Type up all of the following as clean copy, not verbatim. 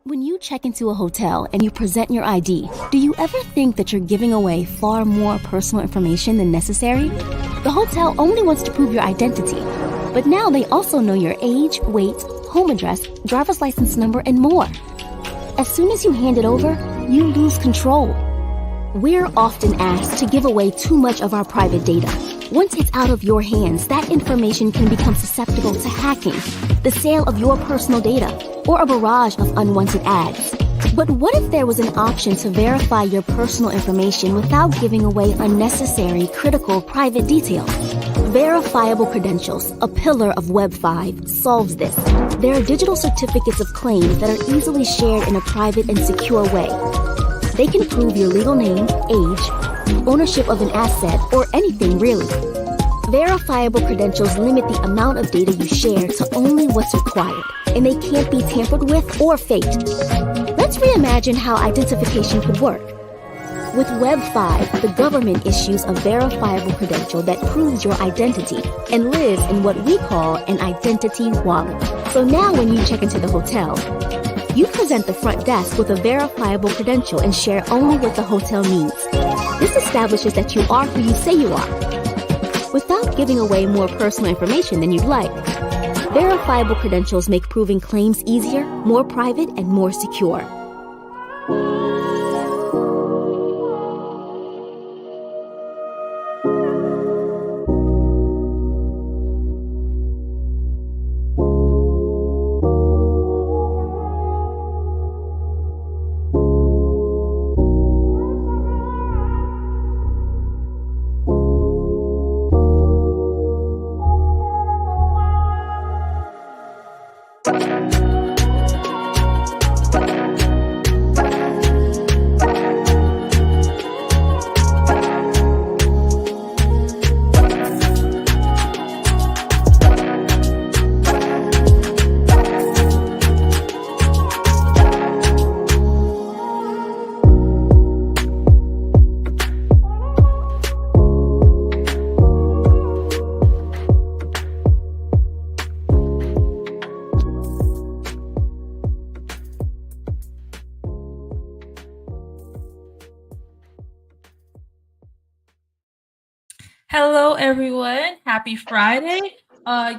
When you check into a hotel and you present your ID, do you ever think that you're giving away far more personal information than necessary? The hotel only wants to prove your identity, but now they also know your age, weight, home address, driver's license number, and more. As soon as you hand it over, you lose control. We're often asked to give away too much of our private data. Once it's out of your hands, that information can become susceptible to hacking, the sale of your personal data, or a barrage of unwanted ads. But what if there was an option to verify your personal information without giving away unnecessary, critical, private details? Verifiable Credentials, a pillar of Web 5, solves this. There are digital certificates of claim that are easily shared in a private and secure way. They can prove your legal name, age, ownership of an asset, or anything really. Verifiable credentials limit the amount of data you share to only what's required, and they can't be tampered with or faked. Let's reimagine how identification could work. With Web 5, the government issues a verifiable credential that proves your identity and lives in what we call an identity wallet. So now when you check into the hotel, you present the front desk with a verifiable credential and share only what the hotel needs. This establishes that you are who you say you are, without giving away more personal information than you'd like. Verifiable credentials make proving claims easier, more private, and more secure. Hello, everyone. Happy Friday.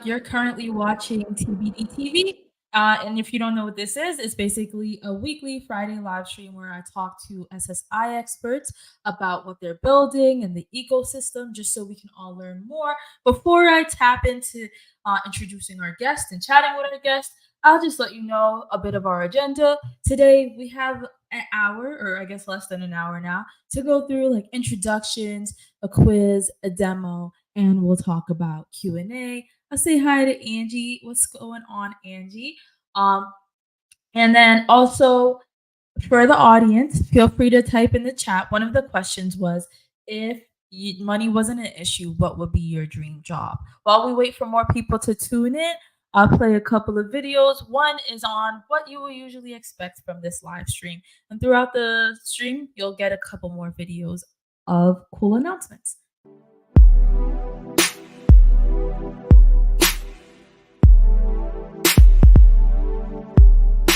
You're currently watching tbdevs. And if you don't know what this is, it's basically a weekly Friday live stream where I talk to SSI experts about what they're building and the ecosystem, just so we can all learn more. Before I tap into introducing our guest and chatting with our guest, I'll just let you know a bit of our agenda. Today, we have an hour, or I guess less than an hour now, to go through like introductions, a quiz, a demo, and we'll talk about Q&A. I'll say hi to Angie. What's going on, Angie? And then also for the audience, feel free to type in the chat. One of the questions was, if money wasn't an issue, what would be your dream job? While we wait for more people to tune in, I'll play a couple of videos. One is on what you will usually expect from this live stream. And throughout the stream, you'll get a couple more videos of cool announcements.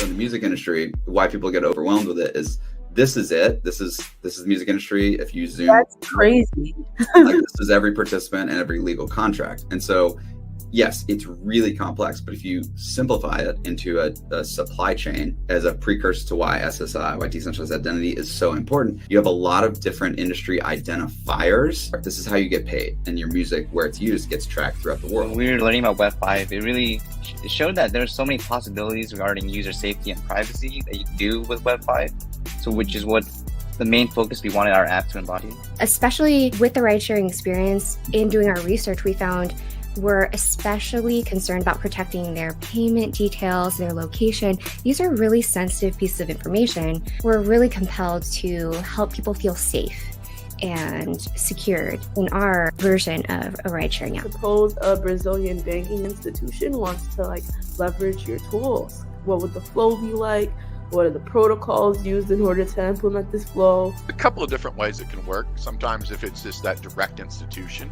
In the music industry, why people get overwhelmed with it is this is it. This is the music industry. If you zoom, that's crazy. Like this is every participant and every legal contract. And so yes, it's really complex, but if you simplify it into a supply chain as a precursor to why SSI, why decentralized identity is so important, you have a lot of different industry identifiers. This is how you get paid, and your music, where it's used, gets tracked throughout the world. When we were learning about Web 5, it really showed that there's so many possibilities regarding user safety and privacy that you can do with Web 5, so which is what the main focus we wanted our app to embody. Especially with the ride-sharing experience, in doing our research, we found we're especially concerned about protecting their payment details, their location. These are really sensitive pieces of information. We're really compelled to help people feel safe and secured in our version of a ride-sharing app. Suppose a Brazilian banking institution wants to leverage your tools. What would the flow be like? What are the protocols used in order to implement this flow? A couple of different ways it can work. Sometimes if it's just that direct institution,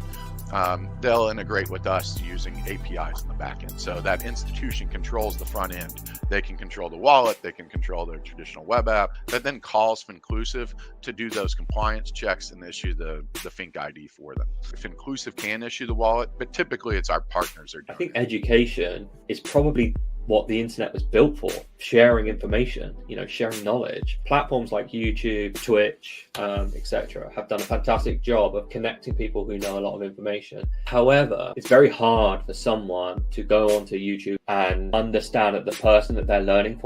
they'll integrate with us using APIs in the back end. So that institution controls the front end. They can control the wallet, they can control their traditional web app, that then calls Finclusive to do those compliance checks and issue the Finc ID for them. Finclusive can issue the wallet, but typically it's our partners are doing I think education is probably what the internet was built for, sharing information, sharing knowledge. Platforms like YouTube, Twitch, etc. have done a fantastic job of connecting people who know a lot of information. However, it's very hard for someone to go onto YouTube and understand that the person that they're learning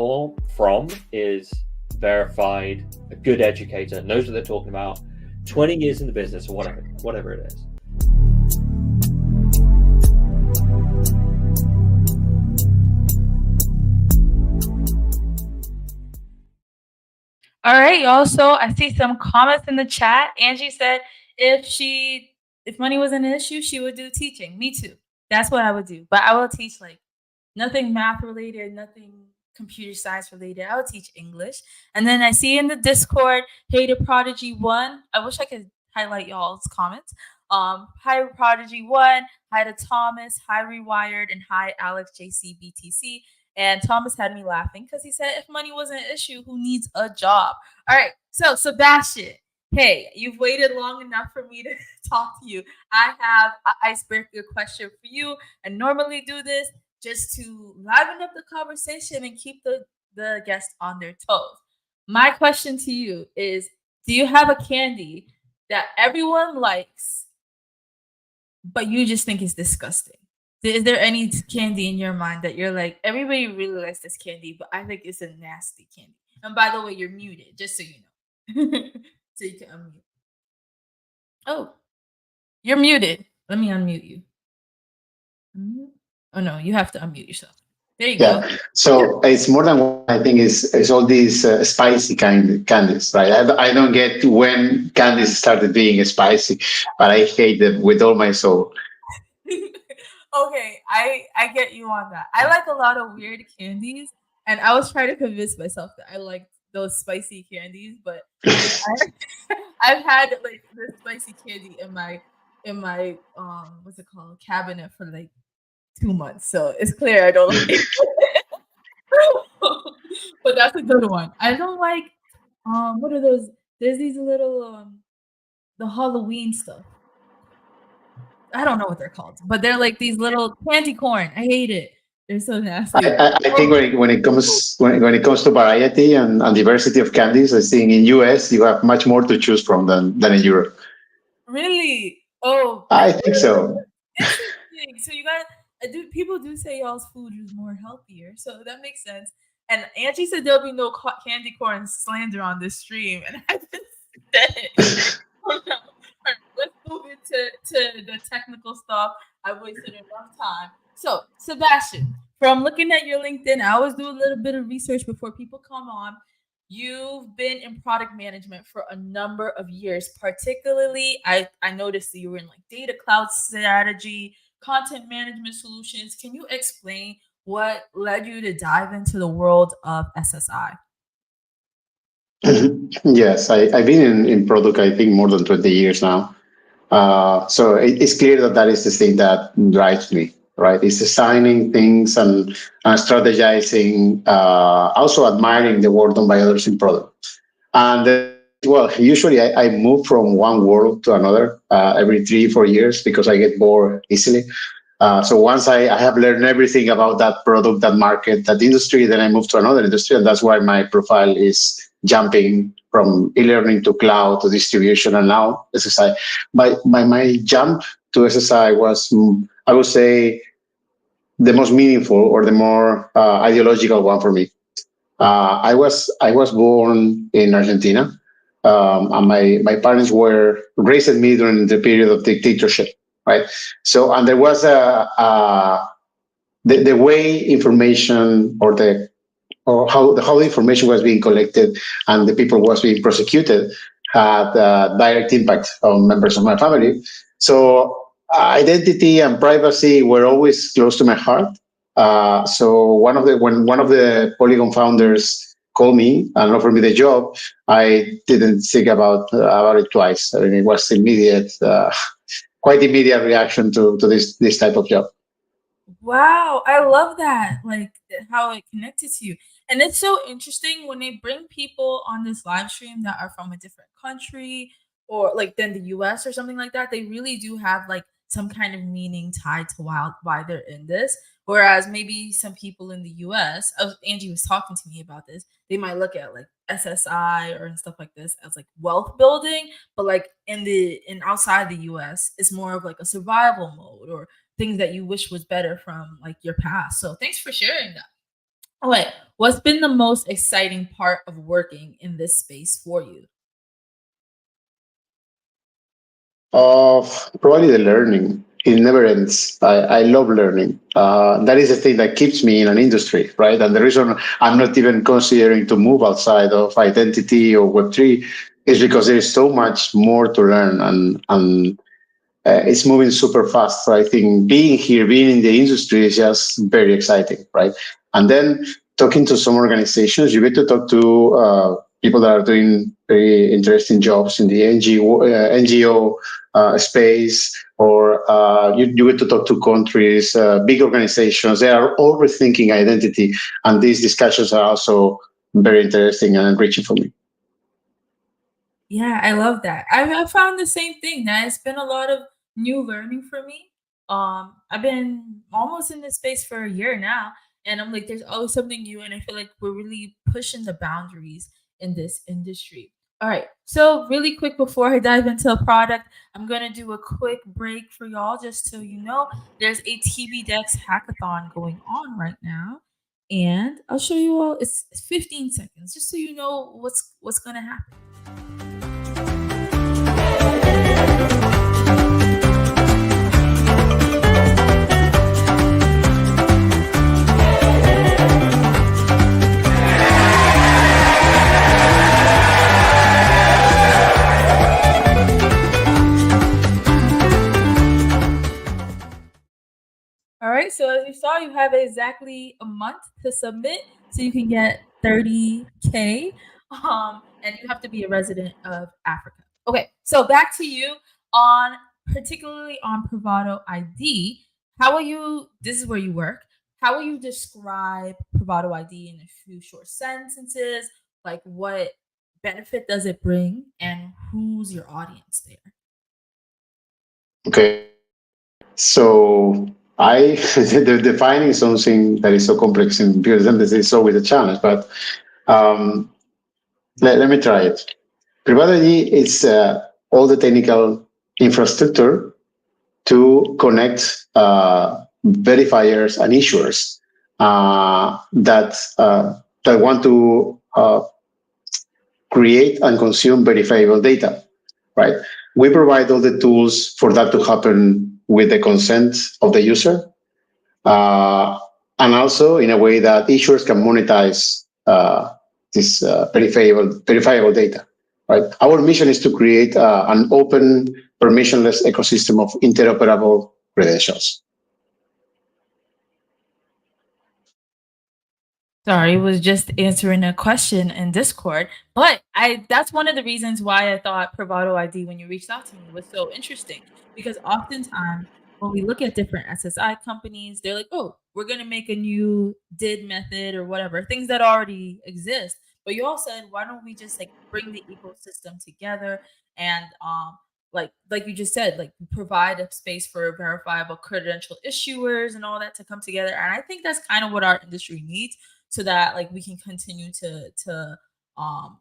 from is verified, a good educator, knows what they're talking about, 20 years in the business or whatever it is. All right, y'all. So I see some comments in the chat. Angie said if money wasn't an issue, she would do teaching. Me too. That's what I would do. But I will teach like nothing math related, nothing computer science related. I would teach English. And then I see in the Discord, hey to Prodigy 1. I wish I could highlight y'all's comments. Hi Prodigy 1, hi to Thomas, hi Rewired, and hi Alex JCBTC. And Thomas had me laughing because he said, if money wasn't an issue, who needs a job? All right. So, Sebastian, hey, you've waited long enough for me to talk to you. I have an icebreaker question for you. I normally do this just to liven up the conversation and keep the guests on their toes. My question to you is, do you have a candy that everyone likes, but you just think is disgusting? Is there any candy in your mind that you're like, everybody really likes this candy, but I think it's a nasty candy? And by the way, you're muted, just so you know. So you can unmute. Oh, you're muted. Let me unmute you. Oh, no, you have to unmute yourself. There you go. So it's more than one. I think it's all these spicy candies, right? I don't get when candies started being spicy, but I hate them with all my soul. Okay, I get you on that. I like a lot of weird candies, and I was trying to convince myself that I like those spicy candies, but I've had like this spicy candy in my what's it called, cabinet for like 2 months, so it's clear I don't like it. But that's a good one. I don't like what are those? There's these little the Halloween stuff. I don't know what they're called, but they're like these little candy corn. I hate it. They're so nasty. I think when it comes to variety and diversity of candies, I think in US you have much more to choose from than in Europe. Really? Oh, I think so. Interesting. So you got people do say y'all's food is more healthier, so that makes sense. And Angie said there'll be no candy corn slander on this stream, and I just said it. Let's move into the technical stuff. I wasted enough time. So, Sebastian, from looking at your LinkedIn, I always do a little bit of research before people come on. You've been in product management for a number of years. Particularly, I noticed that you were in like data cloud strategy, content management solutions. Can you explain what led you to dive into the world of SSI? Yes, I've been in product, I think, more than 20 years now. So it's clear that is the thing that drives me, right? It's designing things and strategizing, also admiring the work done by others in product. And usually I move from one world to another every 3-4 years because I get bored easily. So once I have learned everything about that product, that market, that industry, then I move to another industry. And that's why my profile is jumping from e-learning to cloud to distribution and now SSI. My jump to SSI was, I would say, the most meaningful or the more ideological one for me. I was born in Argentina, and my parents were raised me during the period of dictatorship, right? So, and there was the way information or how the information was being collected and the people was being prosecuted had a direct impact on members of my family. So identity and privacy were always close to my heart. So when one of the Polygon founders called me and offered me the job, I didn't think about it twice. I mean, it was immediate. quite immediate reaction to this type of job. Wow, I love that. Like how it connected to you. And it's so interesting when they bring people on this live stream that are from a different country or like than the US or something like that. They really do have like some kind of meaning tied to why they're in this. Whereas maybe some people in the US, Angie was talking to me about this, they might look at like SSI or and stuff like this as like wealth building, but like in outside the US, it's more of like a survival mode or things that you wish was better from like your past. So thanks for sharing that. Oh, wait, what's been the most exciting part of working in this space for you? Probably the learning. It never ends. I love learning. That is the thing that keeps me in an industry, right? And the reason I'm not even considering to move outside of identity or Web3 is because there is so much more to learn, and it's moving super fast. So I think being here, being in the industry is just very exciting, right? And then talking to some organizations, you get to talk to people that are doing very interesting jobs in the NGO space, or you get to talk to countries, big organizations. They are all rethinking identity, and these discussions are also very interesting and enriching for me. Yeah, I love that. I found the same thing. That it's been a lot of new learning for me. I've been almost in this space for a year now, and I'm like, there's always something new, and I feel like we're really pushing the boundaries in this industry. All right, so really quick before I dive into a product, I'm gonna do a quick break for y'all, just so you know. There's a tbdevs hackathon going on right now, and I'll show you all. It's 15 seconds, just so you know what's gonna happen. All right, so as you saw, you have exactly a month to submit, so you can get 30K, and you have to be a resident of Africa. Okay, so back to you particularly on PrivadoID. How will you? This is where you work. How will you describe PrivadoID in a few short sentences? Like, what benefit does it bring, and who's your audience there? Okay, so defining something that is so complex in pure sentences is always a challenge, but let me try it. PrivadoID is all the technical infrastructure to connect verifiers and issuers that want to create and consume verifiable data, right? We provide all the tools for that to happen with the consent of the user, and also in a way that issuers can monetize this verifiable data. Right. Our mission is to create an open, permissionless ecosystem of interoperable credentials. Sorry, was just answering a question in Discord, but that's one of the reasons why I thought PrivadoID when you reached out to me was so interesting, because oftentimes when we look at different SSI companies, they're like, "Oh, we're going to make a new DID method or whatever, things that already exist." But you all said, "Why don't we just like bring the ecosystem together and like you just said, like provide a space for verifiable credential issuers and all that to come together." And I think that's kind of what our industry needs, so that like we can continue to um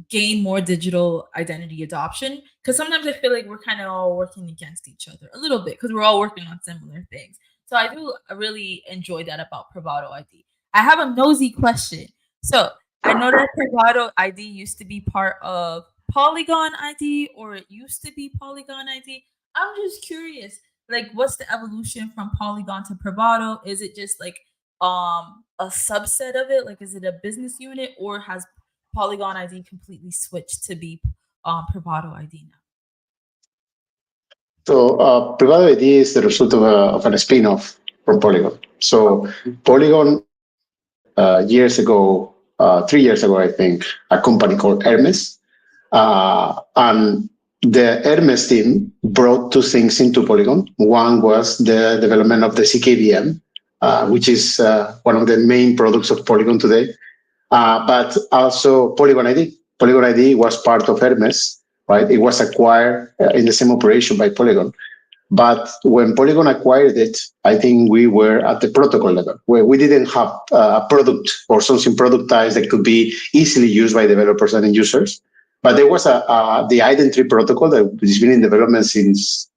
gain more digital identity adoption, because sometimes I feel like we're kind of all working against each other a little bit because we're all working on similar things. So I really enjoy that about PrivadoID. I have a nosy question. So I know that PrivadoID used to be part of Polygon ID, or it used to be Polygon ID. I'm just curious, like, what's the evolution from Polygon to Privado? Is it just like a subset of it? Like, is it a business unit, or has Polygon ID completely switched to be PrivadoID now? So PrivadoID is the result of a spin-off from Polygon. So Polygon years ago, 3 years ago, I think, a company called Hermes, and the Hermes team brought two things into Polygon. One was the development of the CKVM, which is one of the main products of Polygon today, but also Polygon ID. Polygon ID was part of Hermes, right? It was acquired in the same operation by Polygon. But when Polygon acquired it, I think we were at the protocol level, where we didn't have a product or something productized that could be easily used by developers and end users. But there was the identity protocol that has been in development since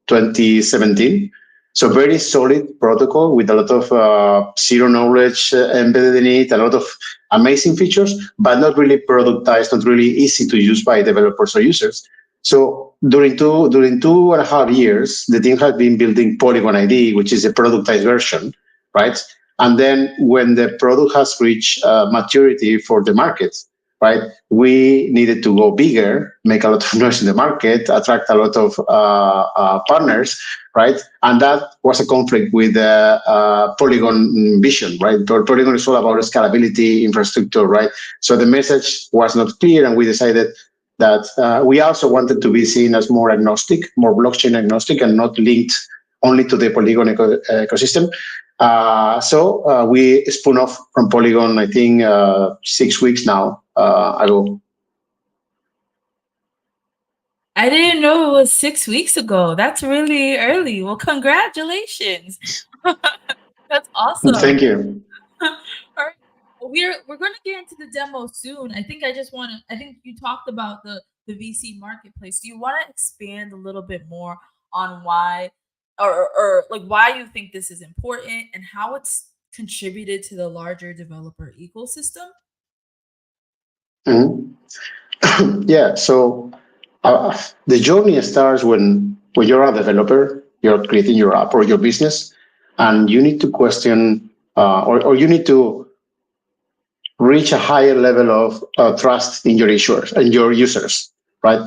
2017. So very solid protocol with a lot of zero knowledge embedded in it, a lot of amazing features, but not really productized, not really easy to use by developers or users. So during 2.5 years, the team has been building Polygon ID, which is a productized version, right? And then when the product has reached maturity for the market, right, we needed to go bigger, make a lot of noise in the market, attract a lot of partners, right? And that was a conflict with the Polygon vision, right? Polygon is all about scalability, infrastructure, right? So the message was not clear, and we decided that we also wanted to be seen as more agnostic, more blockchain agnostic, and not linked only to the Polygon ecosystem. So we spun off from Polygon, I think 6 weeks now ago. I didn't know it was 6 weeks ago. That's really early. Well, congratulations. That's awesome. Thank you. All right. We're going to get into the demo soon. I think you talked about the VC marketplace. Do you want to expand a little bit more on why or like why you think this is important and how it's contributed to the larger developer ecosystem? Mm-hmm. Yeah, so the journey starts when you're a developer, you're creating your app or your business, and you need to question or you need to reach a higher level of trust in your issuers and your users, right?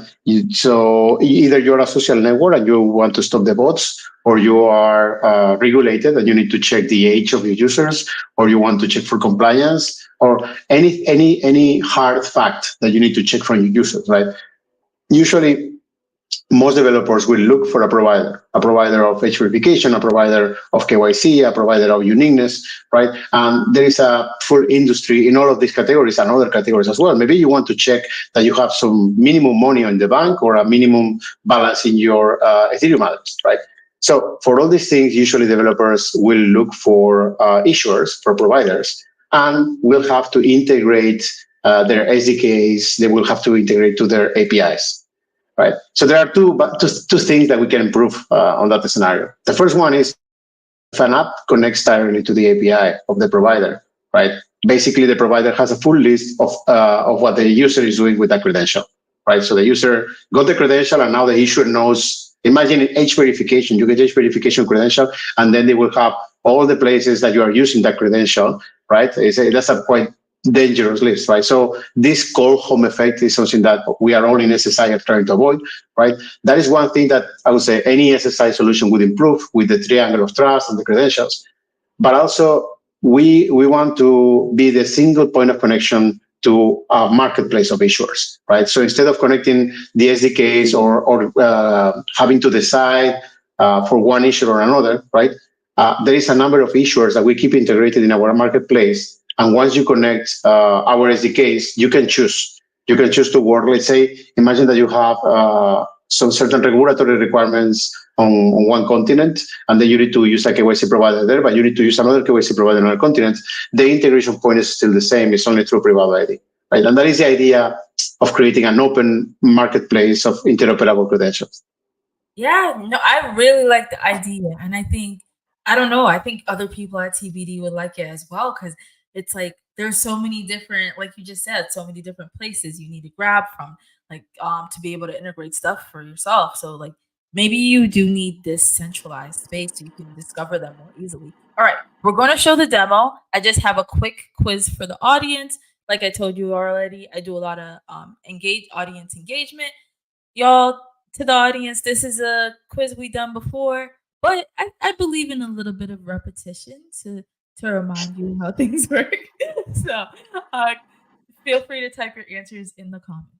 So either you're a social network and you want to stop the bots, or you are regulated and you need to check the age of your users, or you want to check for compliance, or any hard fact that you need to check from your users, right? Usually, most developers will look for a provider of age verification, a provider of KYC, a provider of uniqueness, right? And there is a full industry in all of these categories and other categories as well. Maybe you want to check that you have some minimum money in the bank or a minimum balance in your Ethereum balance, right? So for all these things, usually developers will look for issuers, for providers, and will have to integrate their SDKs. They will have to integrate to their APIs. Right. So there are two things that we can improve on that scenario. The first one is if an app connects directly to the API of the provider, right? Basically, the provider has a full list of what the user is doing with that credential, right? So the user got the credential, and now the issuer knows. Imagine age verification. You get age verification credential, and then they will have all the places that you are using that credential, right? That's a quite dangerous list, right? So this cold home effect is something that we are all in SSI are trying to avoid, right? That is one thing that I would say any SSI solution would improve with the triangle of trust and the credentials. But also we want to be the single point of connection to a marketplace of issuers, right? So instead of connecting the SDKs or having to decide for one issuer or another, right? There is a number of issuers that we keep integrated in our marketplace. And once you connect our SDKs, you can choose. You can choose to work. Let's say, imagine that you have some certain regulatory requirements on one continent, and then you need to use a KYC provider there, but you need to use another KYC provider on another continent. The integration point is still the same. It's only through PrivadoID, right? And that is the idea of creating an open marketplace of interoperable credentials. Yeah, no, I really like the idea, and I think other people at TBD would like it as well, because it's like there's so many different, like you just said, so many different places you need to grab from, like to be able to integrate stuff for yourself. So like maybe you do need this centralized space so you can discover them more easily. All right, we're going to show the demo. I just have a quick quiz for the audience. Like I told you already, I do a lot of audience engagement. Y'all, to the audience, this is a quiz we done before, but I believe in a little bit of repetition to remind you how things work. So feel free to type your answers in the comments.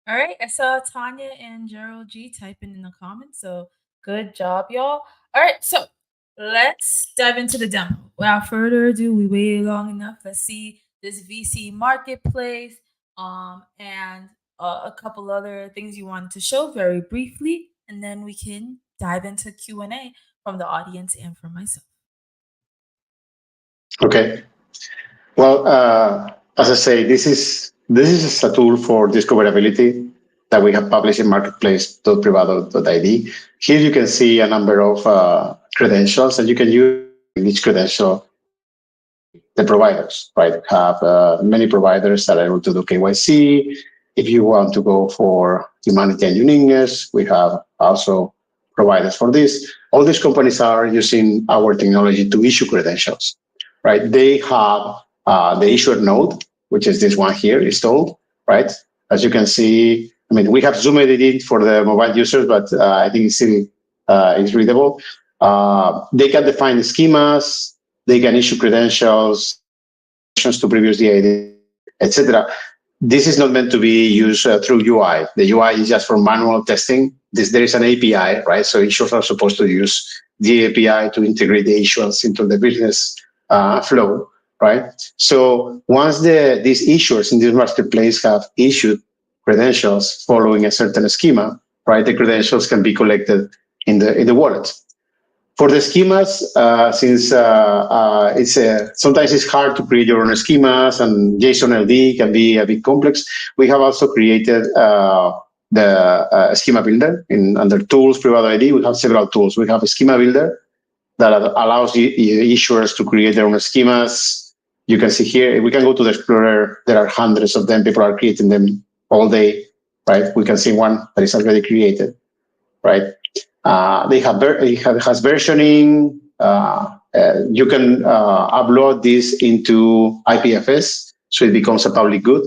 All right, I saw Tanya and Gerald G typing in the comments, so good job, y'all. All right, so let's dive into the demo. Without further ado, we waited long enough. Let's see this VC marketplace, and a couple other things you wanted to show very briefly, and then we can dive into Q&A from the audience and from myself. Okay. Well, as I say, this is a tool for discoverability that we have published in marketplace.privado.id. Here you can see a number of credentials, and you can use each credential the providers, right? Have many providers that are able to do KYC. If you want to go for humanity and uniqueness, we have also providers for this. All these companies are using our technology to issue credentials, right? They have the issuer node, which is this one here installed, right? As you can see, I mean, we have zoomed it in for the mobile users, but I think it's still it's readable. They can define schemas, they can issue credentials to previous DID, etc. This is not meant to be used through UI. The UI is just for manual testing. There is an API, right? So issuers are supposed to use the API to integrate the issuance into the business flow, right? So once these issuers in this marketplace have issued credentials following a certain schema, right, the credentials can be collected in the wallet. For the schemas, since sometimes it's hard to create your own schemas and JSON LD can be a bit complex, we have also created the schema builder under tools, PrivadoID. We have several tools. We have a schema builder that allows issuers to create their own schemas. You can see here, we can go to the Explorer. There are hundreds of them. People are creating them all day, right? We can see one that is already created, right? It has versioning. You can upload this into IPFS, so it becomes a public good,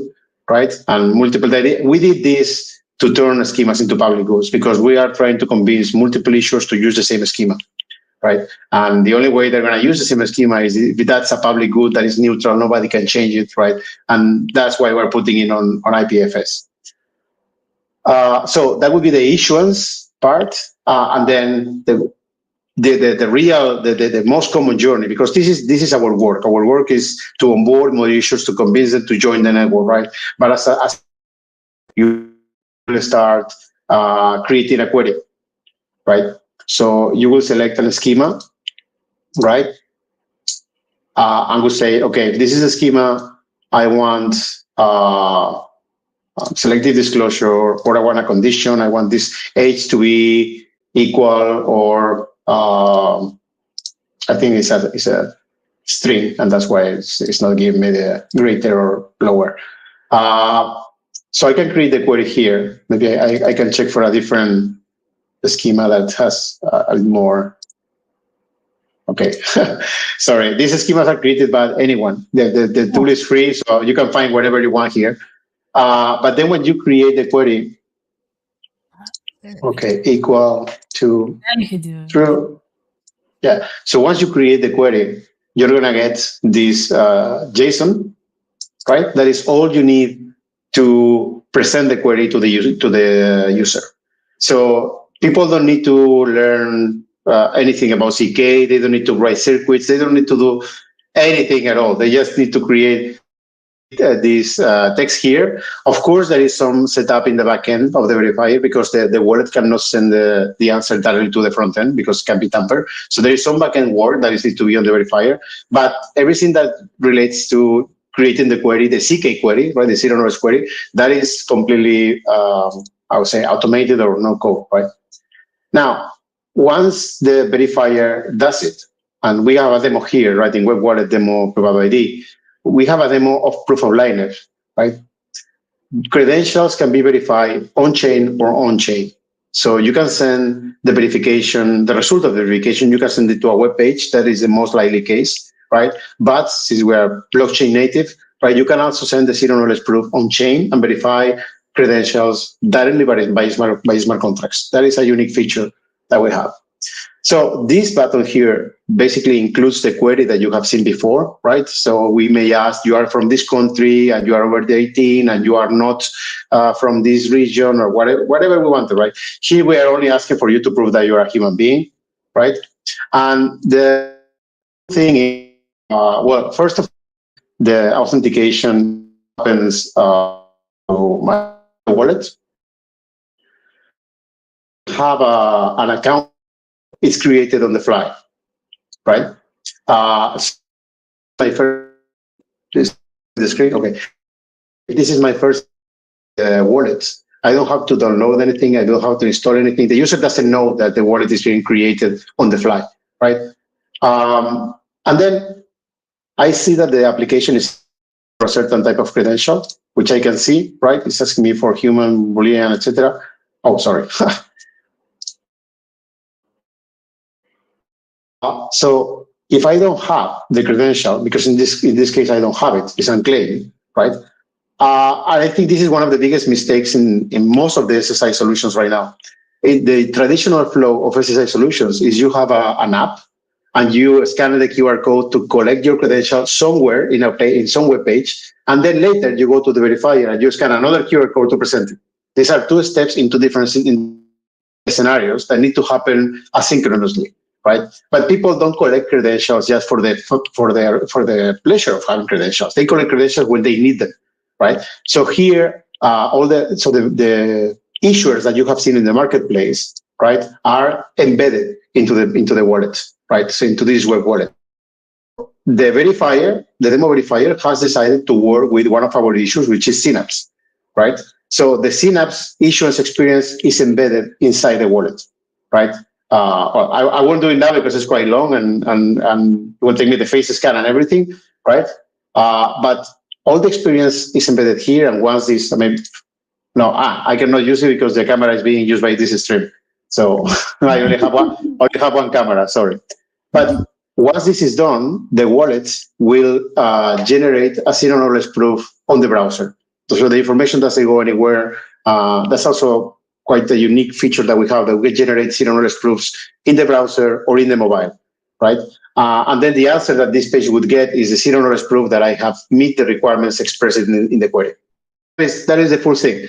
right? And multiple data. We did this to turn schemas into public goods because we are trying to convince multiple issuers to use the same schema, right? And the only way they're going to use the same schema is if that's a public good that is neutral, nobody can change it, right? And that's why we're putting it on IPFS. So that would be the issuance part, and then the most common journey, because this is our work. Our work is to onboard more issuers, to convince them to join the network, right? But as you will start creating a query, right? So you will select a schema, right? And we'll say, okay, this is a schema. I want selective disclosure, or I want a condition. I want this age to be equal, or I think it's a string, and that's why it's not giving me the greater or lower. So I can create the query here. Maybe I can check for a different schema that has a bit more. Okay, sorry. These schemas are created by anyone. The tool is free, so you can find whatever you want here. But then when you create the query, okay, equal to true. Yeah. So once you create the query, you're gonna get this JSON, right? That is all you need to present the query to the user. So People don't need to learn anything about CK. They don't need to write circuits. They don't need to do anything at all. They just need to create this text here. Of course, there is some setup in the back end of the verifier because the wallet cannot send the answer directly to the front end because it can be tampered. So there is some back end work that is need to be on the verifier. But everything that relates to creating the query, the CK query, right, the zero knowledge query, that is completely, I would say, automated or no code, right? Now, once the verifier does it, and we have a demo here, right, in Web Wallet demo PrivadoID, we have a demo of proof of liveness, right? Credentials can be verified on-chain or on-chain. So you can send the verification, the result of the verification, you can send it to a web page. That is the most likely case, right? But since we are blockchain native, right, you can also send the zero knowledge proof on-chain and verify credentials directly by smart contracts. That is a unique feature that we have. So this button here basically includes the query that you have seen before, right? So we may ask, you are from this country and you are over 18 and you are not from this region or whatever we want, right? Here we are only asking for you to prove that you are a human being, right? And the thing is, well, first of all, the authentication happens to my wallet. Have an account. It's created on the fly, right? My first, the screen, okay. This is my first wallet. I don't have to download anything. I don't have to install anything. The user doesn't know that the wallet is being created on the fly, right? And then I see that the application is for a certain type of credential, which I can see, right? It's asking me for human, Boolean, etc. Oh, sorry. So if I don't have the credential, because in this case I don't have it, it's unclaimed, right? I think this is one of the biggest mistakes in most of the SSI solutions right now. The traditional flow of SSI solutions is you have an app and you scan the QR code to collect your credential somewhere in some web page, and then later you go to the verifier and you scan another QR code to present it. These are two steps into different scenarios that need to happen asynchronously, right? But people don't collect credentials just for the pleasure of having credentials. They collect credentials when they need them, right? So here, the issuers that you have seen in the marketplace, right, are embedded into the wallet, right? So into this web wallet. The verifier, the demo verifier, has decided to work with one of our issues, which is Synapse, right? So the Synapse issuance experience is embedded inside the wallet, right? I won't do it now because it's quite long and it will take me the face scan and everything, right? But all the experience is embedded here, and once this, I cannot use it because the camera is being used by this stream. So I only have one camera, sorry. But once this is done, the wallet will generate a zero knowledge proof on the browser. So the information doesn't go anywhere. That's also quite a unique feature that we have, that we generate zero knowledge proofs in the browser or in the mobile, right? And then the answer that this page would get is the zero knowledge proof that I have meet the requirements expressed in the query. That is the full thing.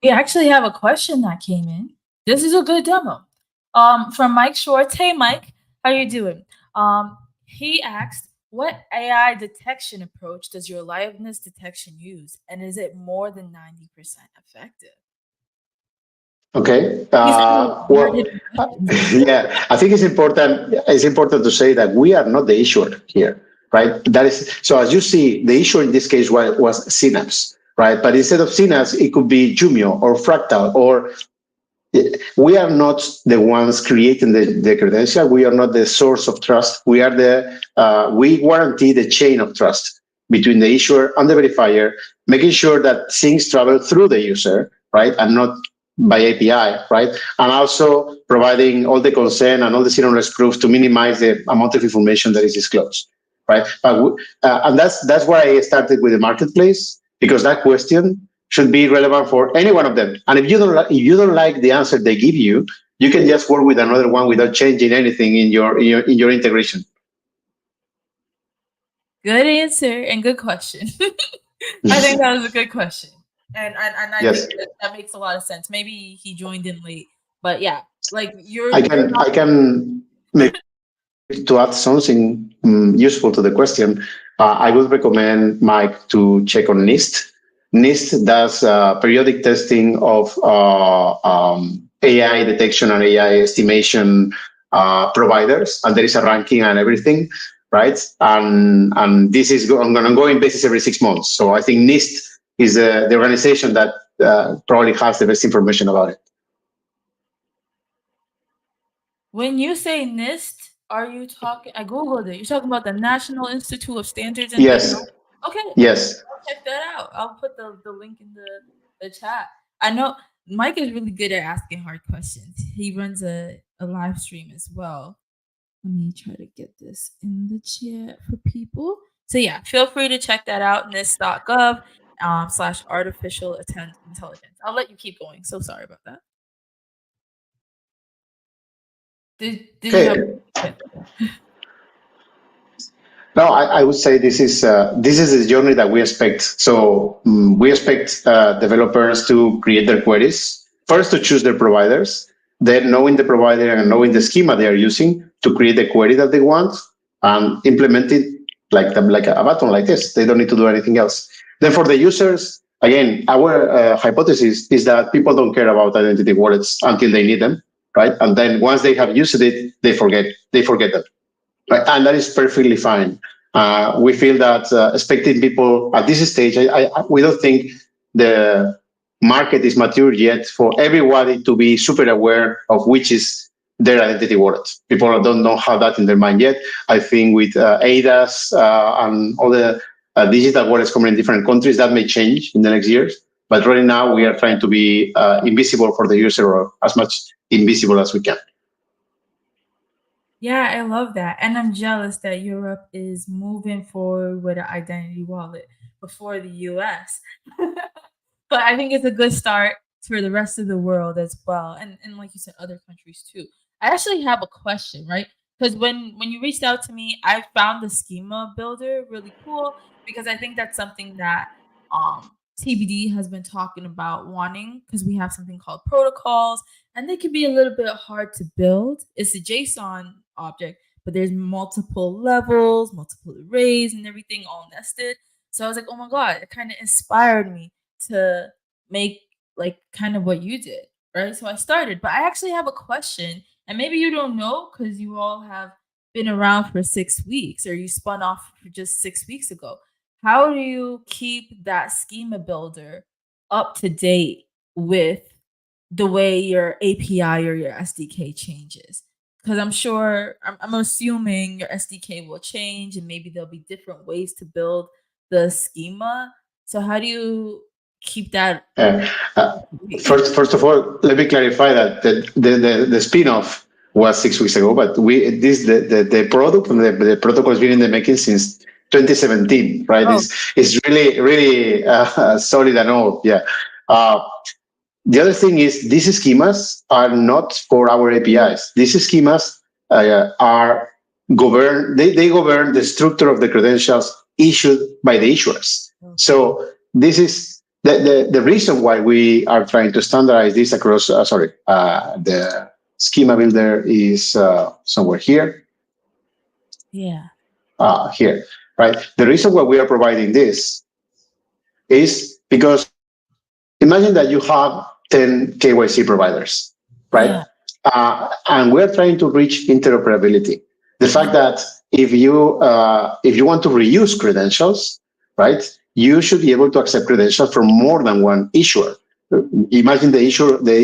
We actually have a question that came in. This is a good demo. From Mike Schwartz. Hey, Mike, how you doing? He asked, what AI detection approach does your liveness detection use? And is it more than 90% effective? Okay. Yeah, I think it's important to say that we are not the issuer here, right? That is, so as you see, the issuer in this case was Synapse, right? But instead of Synapse, it could be Jumio or Fractal, or we are not the ones creating the credential. We are not the source of trust. We are we guarantee the chain of trust between the issuer and the verifier, making sure that things travel through the user, right? And not by API, right? And also providing all the consent and all the zero knowledge proofs to minimize the amount of information that is disclosed, right? But and that's why I started with the marketplace, because that question should be relevant for any one of them. And if you don't like the answer they give you, you can just work with another one without changing anything in your integration. Good answer and good question. I think that was a good question. And I Yes. think that makes a lot of sense. Maybe he joined in late, but yeah, like I can maybe to add something useful to the question. I would recommend Mike to check on NIST. NIST does periodic testing of AI detection and AI estimation providers, and there is a ranking and everything, right? And this is on an ongoing basis every 6 months. So I think NIST is the organization that probably has the best information about it. When you say NIST, are you talking? I googled it. You're talking about the National Institute of Standards and Yes. Technology. Okay. Yes. I'll check that out. I'll put the link in the chat. I know Mike is really good at asking hard questions. He runs a live stream as well. Let me try to get this in the chat for people. So yeah, feel free to check that out, NIST.gov / artificial intelligence. I'll let you keep going. So sorry about that. Did you have? No, I would say this is the journey that we expect. So we expect developers to create their queries, first to choose their providers, then knowing the provider and knowing the schema they are using to create the query that they want and implement it like a button like this. They don't need to do anything else. Then for the users, again, our hypothesis is that people don't care about identity wallets until they need them, right? And then once they have used it, they forget them. Right? And that is perfectly fine. We feel that expecting people at this stage, we don't think the market is mature yet for everybody to be super aware of which is their identity wallet. People don't know how that in their mind yet. I think with ADAS and all the digital wallets coming in different countries, that may change in the next years. But right now, we are trying to be invisible for the user, or as much invisible as we can. Yeah, I love that. And I'm jealous that Europe is moving forward with an identity wallet before the US. But I think it's a good start for the rest of the world as well. And like you said, other countries too. I actually have a question, right? Because when you reached out to me, I found the schema builder really cool because I think that's something that TBD has been talking about wanting, because we have something called protocols and they can be a little bit hard to build. It's a JSON object, but there's multiple levels, multiple arrays and everything all nested. So I was like, oh my God, it kind of inspired me to make like kind of what you did, right? So I started, but I actually have a question, and maybe you don't know because you all have been around for 6 weeks, or you spun off for just 6 weeks ago. How do you keep that schema builder up to date with the way your API or your SDK changes? Because I'm assuming your SDK will change and maybe there'll be different ways to build the schema. So how do you keep that? First of all, let me clarify that the spin-off was 6 weeks ago, but the product and the protocol has been in the making since 2017, right? Oh. It's really solid and old. Yeah. The other thing is these schemas are not for our APIs. These schemas are governed. They govern the structure of the credentials issued by the issuers. Okay. So this is the reason why we are trying to standardize this across. The schema builder is somewhere here. Yeah. Here, right? The reason why we are providing this is because imagine that you have 10 KYC providers, right? Yeah. And we're trying to reach interoperability. The fact that if you want to reuse credentials, right, you should be able to accept credentials from more than one issuer. Imagine the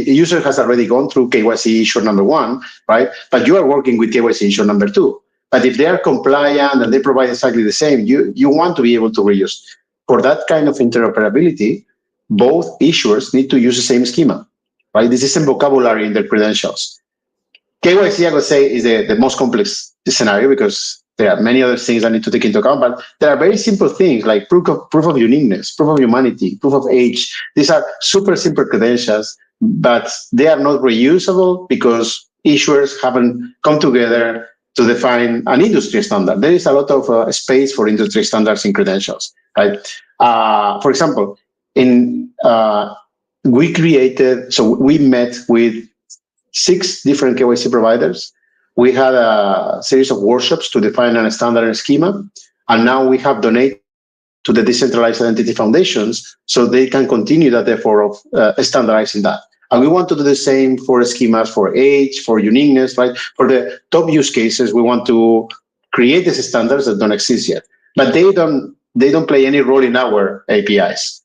user has already gone through KYC issuer number 1, right? But you are working with KYC issuer number 2. But if they are compliant and they provide exactly the same, you want to be able to reuse. For that kind of interoperability, both issuers need to use the same schema, right? This isn't vocabulary in their credentials. KYC, I would say, is the most complex scenario because there are many other things I need to take into account, but there are very simple things like proof of uniqueness, proof of humanity, proof of age. These are super simple credentials, but they are not reusable because issuers haven't come together to define an industry standard. There is a lot of space for industry standards in credentials, right? For example, in we met with 6 different KYC providers. We had a series of workshops to define a standard schema, and now we have donated to the decentralized identity foundations so they can continue that effort of standardizing that. And we want to do the same for schemas for age, for uniqueness, right? For the top use cases, we want to create these standards that don't exist yet, but they don't play any role in our APIs.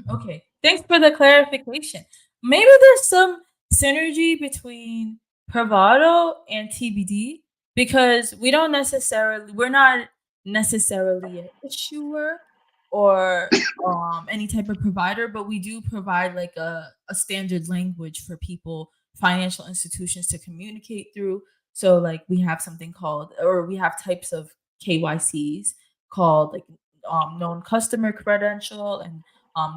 Okay, thanks for the clarification. Maybe there's some synergy between Privado and TBD, because we're not necessarily an issuer or any type of provider, but we do provide like a standard language for people, financial institutions to communicate through. So like we have something called, or we have types of KYCs called like known customer credential and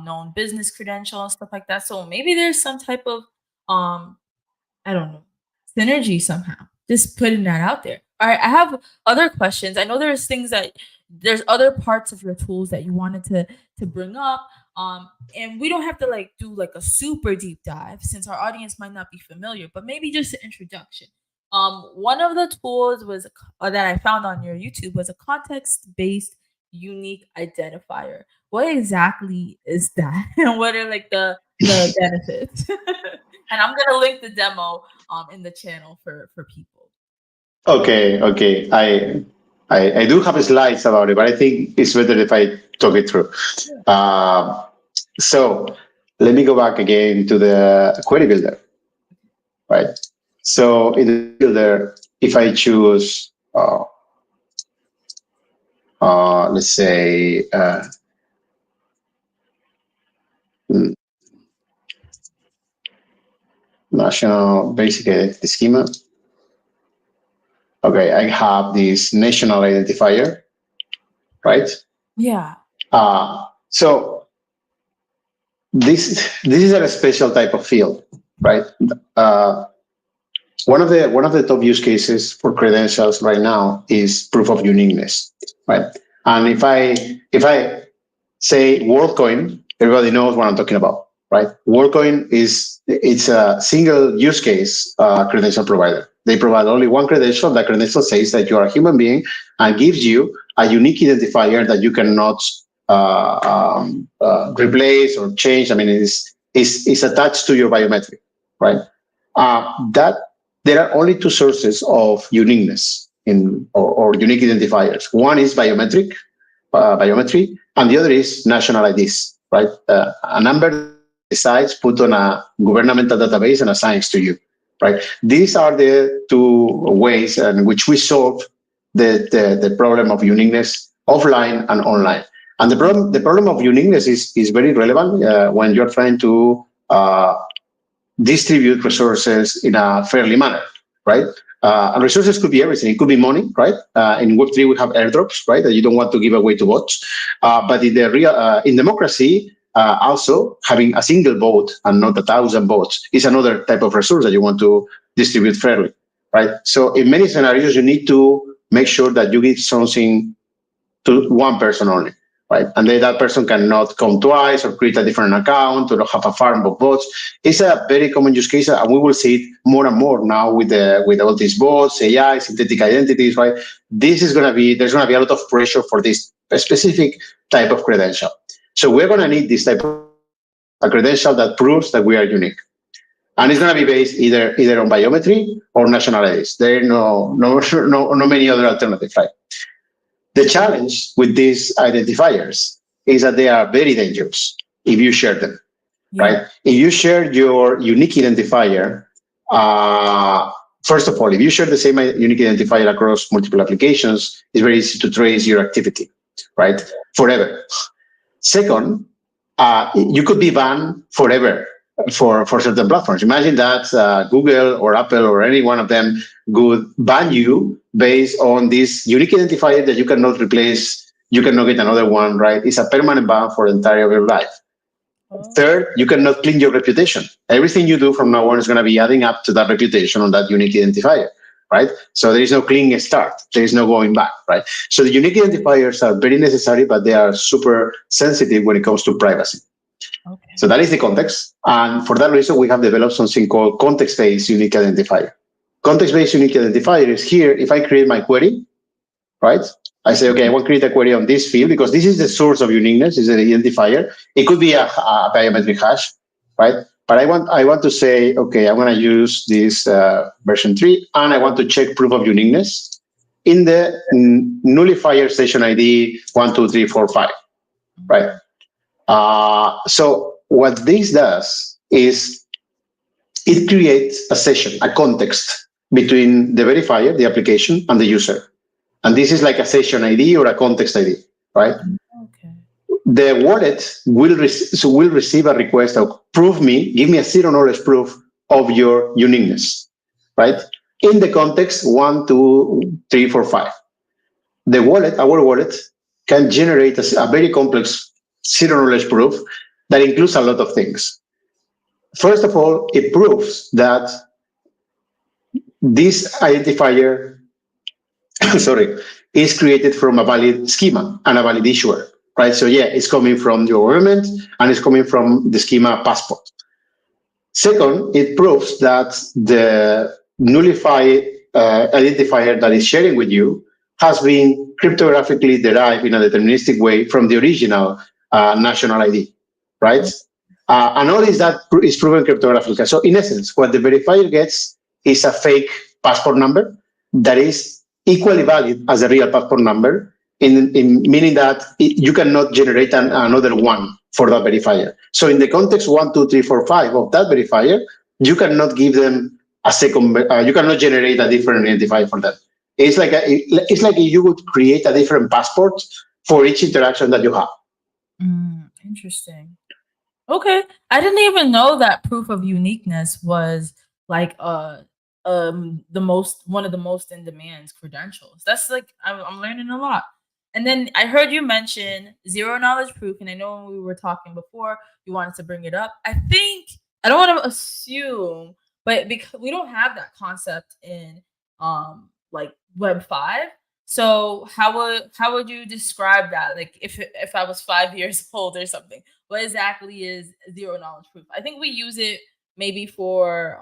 known business credential and stuff like that. So maybe there's some type of I don't know, synergy somehow. Just putting that out there. All right, I have other questions. I know there's other parts of your tools that you wanted to bring up. And we don't have to like do like a super deep dive since our audience might not be familiar, but maybe just an introduction. One of the tools was that I found on your YouTube was a context-based unique identifier. What exactly is that? And what are like the benefits? And I'm gonna link the demo in the channel for people. Okay. I do have slides about it, but I think it's better if I talk it through. So let me go back again to the query builder, right? So in the builder, if I choose, let's say, national basic identity schema. Okay, I have this national identifier, right? Yeah. So this is a special type of field, right? One of the top use cases for credentials right now is proof of uniqueness, right? And if I say WorldCoin, everybody knows what I'm talking about, right? WorldCoin it's a single use case credential provider. They provide only one credential. That credential says that you are a human being and gives you a unique identifier that you cannot replace or change. I mean, it's attached to your biometric, right? That there are only 2 sources of uniqueness or unique identifiers. One is biometry, and the other is national IDs, right? A number decides put on a governmental database and assigns to you, right? These are the 2 ways in which we solve the problem of uniqueness offline and online. And the problem of uniqueness is very relevant when you're trying to distribute resources in a fairly manner, right? And resources could be everything. It could be money, right? In Web3, we have airdrops, right? That you don't want to give away to bots. But in in democracy, also having a single vote and not 1,000 votes is another type of resource that you want to distribute fairly, right? So in many scenarios, you need to make sure that you give something to one person only, right? And then that person cannot come twice or create a different account or have a farm of bots. It's a very common use case, and we will see it more and more now with all these bots, AI, synthetic identities, right? There's going to be a lot of pressure for this specific type of credential. So we're going to need this type of a credential that proves that we are unique. And it's going to be based either on biometry or national IDs. There are no many other alternatives, right? The challenge with these identifiers is that they are very dangerous if you share them, right? If you share your unique identifier, first of all, if you share the same unique identifier across multiple applications, it's very easy to trace your activity, right? Forever. Second, you could be banned forever for certain platforms. Imagine that Google or Apple or any one of them would ban you based on this unique identifier that you cannot replace, you cannot get another one, right? It's a permanent ban for the entire of your life. Third, you cannot clean your reputation. Everything you do from now on is going to be adding up to that reputation on that unique identifier, right? So there is no clean start. There is no going back, right? So the unique identifiers are very necessary, but they are super sensitive when it comes to privacy. Okay. So that is the context. And for that reason, we have developed something called context-based unique identifier. Context-based unique identifier is here. If I create my query, right? I say, okay, I want to create a query on this field because this is the source of uniqueness, is an identifier. It could be a biometric hash, right? But I want to say, okay, I'm going to use this version 3, and I want to check proof of uniqueness in the nullifier session ID 1, 2, 3, 4, 5, right? So what this does is it creates a session, a context between the verifier, the application, and the user. And this is like a session ID or a context ID, right? Okay. The wallet will receive a request of give me a zero knowledge proof of your uniqueness, right? In the context 1, 2, 3, 4, 5. The wallet, our wallet, can generate a very complex zero knowledge proof that includes a lot of things. First of all, it proves that this identifier is created from a valid schema and a valid issuer, right? So yeah, it's coming from your government and it's coming from the schema passport. Second, it proves that the nullify identifier that is sharing with you has been cryptographically derived in a deterministic way from the original national ID, right? And all is that is proven cryptographically. So in essence, what the verifier gets is a fake passport number that is equally valid as a real passport number, in meaning that you cannot generate another one for that verifier. So in the context 1, 2, 3, 4, 5 of that verifier, you cannot give them a second. You cannot generate a different identifier for that. It's like you would create a different passport for each interaction that you have. Interesting. Okay, I didn't even know that proof of uniqueness was like one of the most in demand credentials. That's like I'm learning a lot. And then I heard you mention zero knowledge proof, and I know when we were talking before, you wanted to bring it up. I think I don't want to assume, but because we don't have that concept in like Web 5. So how would you describe that? Like if I was 5 years old or something, what exactly is zero knowledge proof? I think we use it maybe for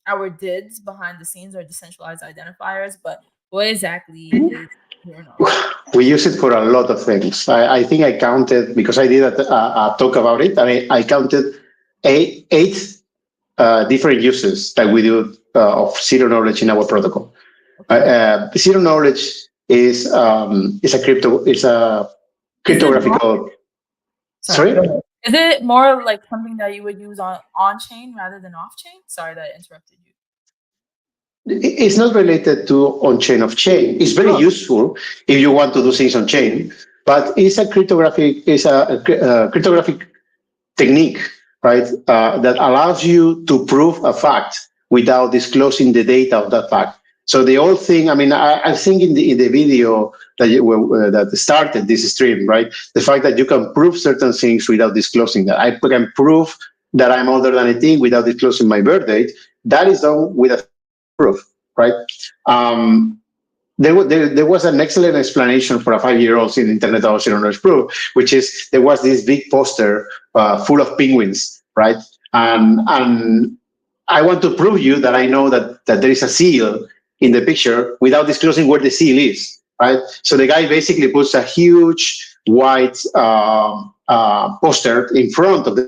our DIDs behind the scenes or decentralized identifiers, but what exactly is zero knowledge? We use it for a lot of things. I think I counted, because I did a talk about it. I counted eight different uses that we do of zero knowledge in our protocol. Zero knowledge is a cryptographical. Sorry. Is it more like something that you would use on chain rather than off chain? Sorry that I interrupted you. It's not related to on chain off chain. It's very useful if you want to do things on chain, but it's a cryptographic technique, right? That allows you to prove a fact without disclosing the data of that fact. So the whole thing, I think in the video that started this stream, right? The fact that you can prove certain things without disclosing that. I can prove that I'm older than 18 without disclosing my birth date. That is done with a proof, right? There was an excellent explanation for a 5-year-old in Internet of Zero Knowledge Proof, which is there was this big poster full of penguins, right? And I want to prove you that I know that there is a seal in the picture without disclosing where the seal is, right? So the guy basically puts a huge white poster in front of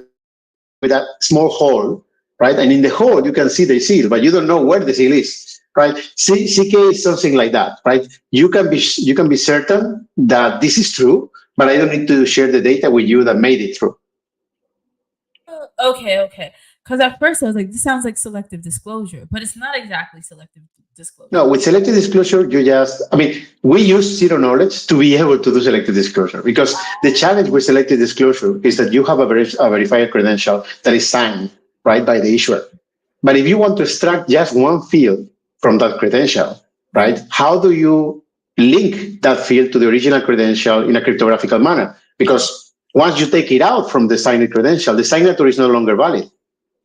with a small hole, right? And in the hole, you can see the seal, but you don't know where the seal is, right? CK is something like that, right? You can be certain that this is true, but I don't need to share the data with you that made it true. Okay. Because at first I was like, this sounds like selective disclosure, but it's not exactly selective disclosure. No, with selective disclosure, we use zero knowledge to be able to do selective disclosure, because the challenge with selective disclosure is that you have a verifier credential that is signed, right, by the issuer. But if you want to extract just one field from that credential, right, how do you link that field to the original credential in a cryptographical manner? Because once you take it out from the signed credential, the signature is no longer valid,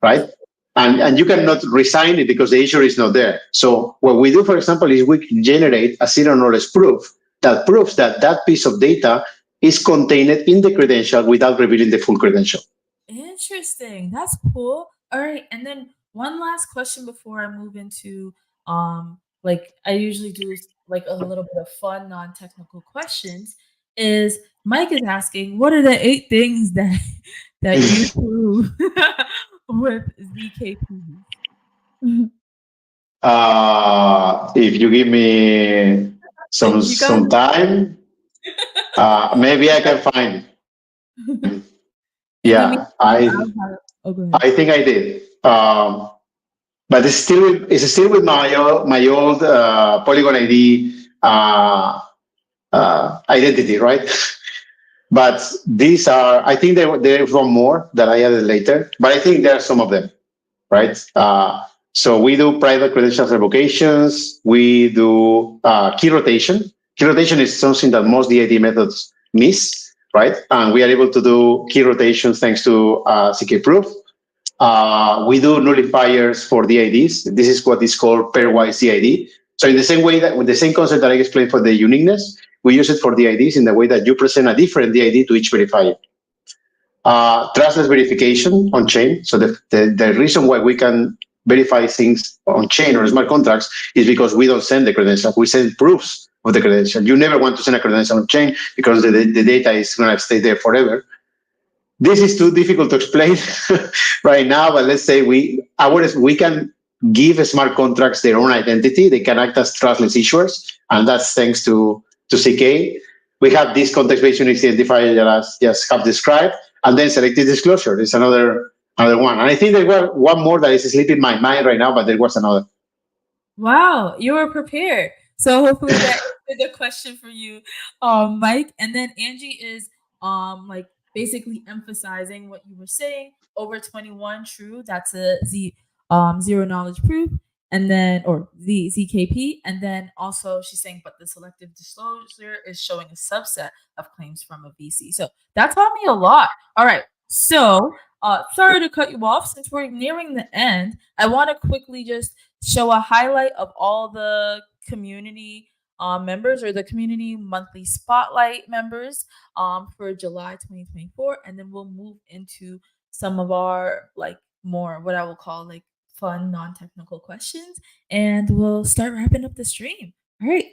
right? And you cannot resign it because the issuer is not there. So what we do, for example, is we generate a zero knowledge proof that proves that that piece of data is contained in the credential without revealing the full credential. Interesting. That's cool. All right. And then one last question before I move into like I usually do like a little bit of fun non-technical questions is Mike is asking what are the 8 things that you prove with ZKP? If you give me some time, maybe I can find. In the meantime, Yeah, oh, go ahead. I think I did. But it's still with my old Polygon ID identity, right? But these are, I think there's one more that I added later, but I think there are some of them, right? So we do private credentials revocations. We do key rotation. Key rotation is something that most DID methods miss, right? And we are able to do key rotations thanks to CK proof. We do nullifiers for DIDs. This is what is called pairwise DID. So in the same way that with the same concept that I explained for the uniqueness, we use it for DIDs in the way that you present a different DID to each verifier. Trustless verification on chain. So the reason why we can verify things on chain or smart contracts is because we don't send the credential. We send proofs of the credential. You never want to send a credential on chain because the data is going to stay there forever. This is too difficult to explain right now, but let's say we can give smart contracts their own identity. They can act as trustless issuers, and that's thanks to CK. We have this context-based unique identifier that I just have described, and then selective disclosure is another one. And I think there was one more that is slipping my mind right now, but there was another. Wow, you were prepared. So hopefully that answered the question for you, Mike. And then Angie is like basically emphasizing what you were saying. Over 21 true. That's a zero knowledge proof. And then or the ZKP. And then also she's saying, but the selective disclosure is showing a subset of claims from a VC. So that taught me a lot. All right. So sorry to cut you off. Since we're nearing the end, I want to quickly just show a highlight of all the community members or the community monthly spotlight members for July 2024, and then we'll move into some of our like more what I will call like fun non-technical questions, and we'll start wrapping up the stream. All right.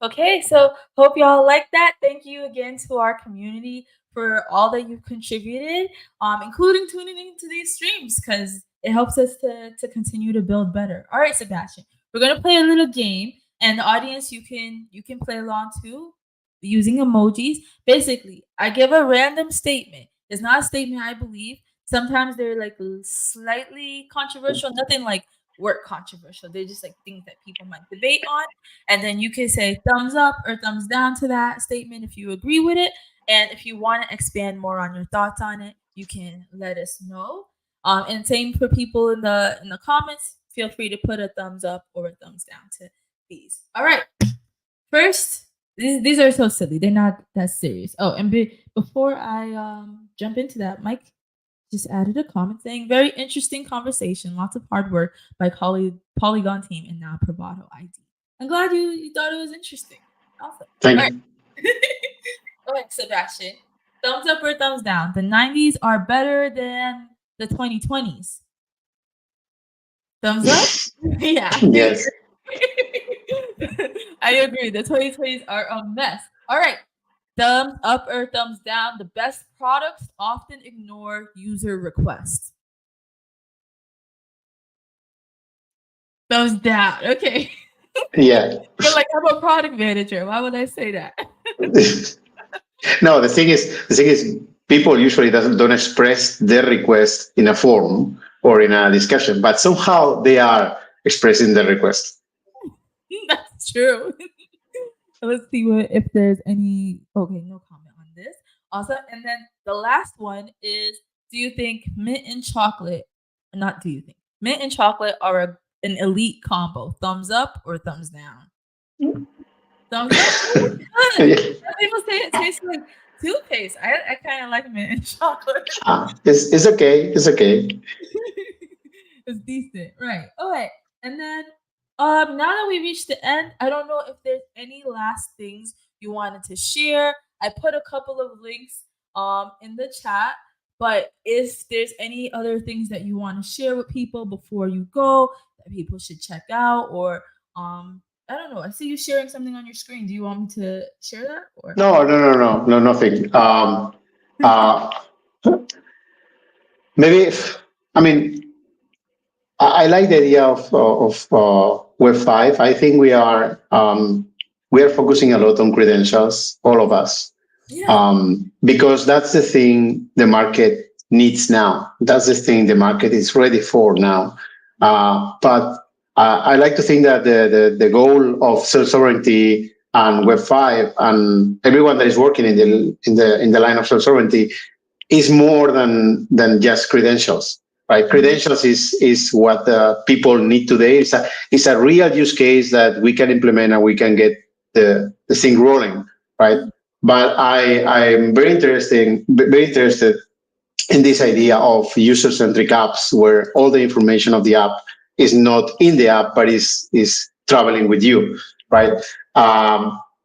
Okay, so hope y'all like that. Thank you again to our community for all that you've contributed, including tuning into these streams because it helps us to continue to build better. All right, Sebastian, we're gonna play a little game, and the audience you can play along too using emojis. Basically, I give a random statement. It's not a statement I believe. Sometimes they're like slightly controversial, nothing like work controversial. They're just like things that people might debate on. And then you can say thumbs up or thumbs down to that statement if you agree with it. And if you want to expand more on your thoughts on it, you can let us know. And same for people in the comments. Feel free to put a thumbs up or a thumbs down to these. All right. First, these are so silly. They're not that serious. Oh, and before I jump into that, Mike just added a comment saying, very interesting conversation, lots of hard work by Polygon team and now PrivadoID. I'm glad you thought it was interesting. Awesome. Thank you. All right, Sebastian. Thumbs up or thumbs down? The 90s are better than the 2020s. Thumbs up? Yeah. Yes. I agree. The 2020s are a mess. All right. Thumbs up or thumbs down? The best products often ignore user requests. Thumbs down. Okay. Yeah. You're like, I'm a product manager. Why would I say that? No, the thing is, people usually don't express their request in a forum or in a discussion, but somehow they are expressing their request. That's true. Let's see if there's any. Okay, no comment on this. Also, and then the last one is: do you think mint and chocolate? Not do you think mint and chocolate are an elite combo? Thumbs up or thumbs down? Thumbs up. Oh, good. Some people say it tastes like toothpaste. I kind of like mint and chocolate. It's okay. It's okay. It's decent, right? Okay, and then now that we reached the end, I don't know if there's any last things you wanted to share. I put a couple of links in the chat, but if there's any other things that you want to share with people before you go that people should check out, or I don't know. I see you sharing something on your screen. Do you want me to share that? Or No, nothing. Maybe I like the idea of Web 5. I think we are focusing a lot on credentials, all of us, because that's the thing the market needs now. That's the thing the market is ready for now. But I like to think that the goal of self-sovereignty and Web 5 and everyone that is working in the line of self-sovereignty is more than just credentials. Right, credentials is what people need today. It's a real use case that we can implement and we can get the thing rolling, right? But I'm very interested in this idea of user-centric apps where all the information of the app is not in the app but is traveling with you, right?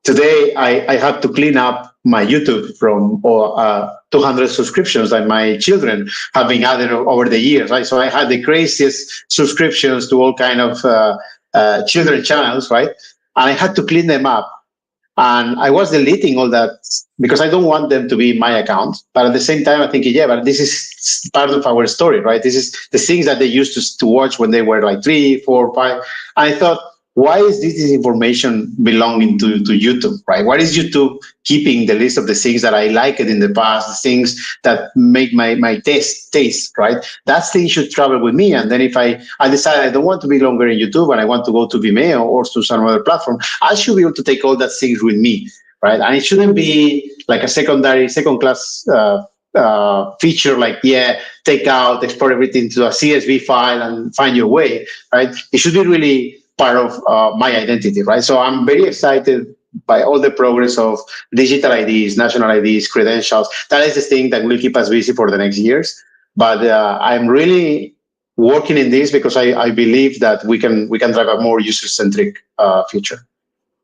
Today I had to clean up my YouTube from 200 subscriptions that my children have been added over the years, right? So I had the craziest subscriptions to all kind of children channels, right? And I had to clean them up. And I was deleting all that because I don't want them to be my account. But at the same time, I think, yeah, but this is part of our story, right? This is the things that they used to watch when they were like 3, 4, 5. And I thought, why is this information belonging to YouTube, right? Why is YouTube keeping the list of the things that I liked in the past, the things that make my taste, right? That thing should travel with me. And then if I decide I don't want to be longer in YouTube and I want to go to Vimeo or to some other platform, I should be able to take all that things with me, right? And it shouldn't be like a second class feature, like, take out, export everything to a CSV file and find your way, right? It should be really part of my identity, right? So I'm very excited by all the progress of digital IDs, national IDs, credentials. That is the thing that will keep us busy for the next years. But I'm really working in this because I believe that we can drive a more user-centric future.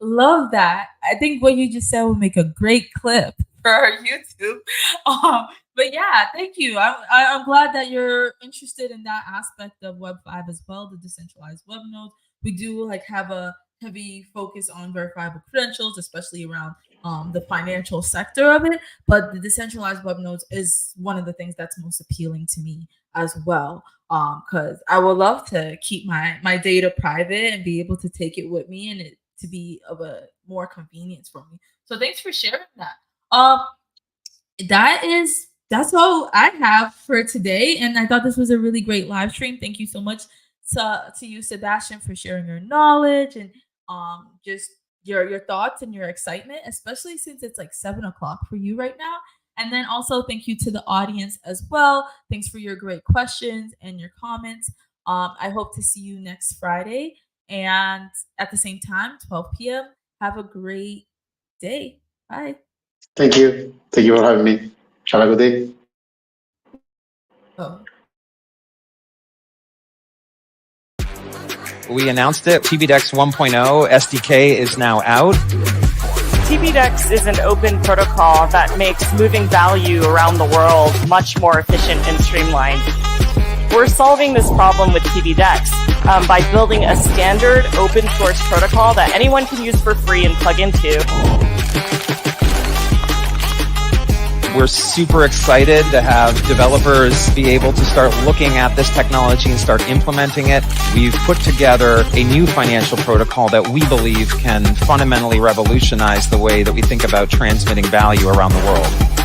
Love that. I think what you just said will make a great clip for our YouTube. But yeah, thank you. I'm glad that you're interested in that aspect of Web 5 as well, the decentralized web nodes. We do have a heavy focus on verifiable credentials, especially around the financial sector of it. But the decentralized web nodes is one of the things that's most appealing to me as well. Because I would love to keep my data private and be able to take it with me and it to be of a more convenience for me. So thanks for sharing that. That's all I have for today. And I thought this was a really great live stream. Thank you so much to you, Sebastian, for sharing your knowledge and just your thoughts and your excitement, especially since it's like 7 o'clock for you right now. And then also thank you to the audience as well. Thanks for your great questions and your comments. I hope to see you next Friday. And at the same time, 12 p.m. Have a great day. Bye. Thank you. Thank you for having me. Have a good day. Oh. We announced it. tbdevs 1.0 SDK is now out. tbdevs is an open protocol that makes moving value around the world much more efficient and streamlined. We're solving this problem with tbdevs by building a standard open source protocol that anyone can use for free and plug into. We're super excited to have developers be able to start looking at this technology and start implementing it. We've put together a new financial protocol that we believe can fundamentally revolutionize the way that we think about transmitting value around the world.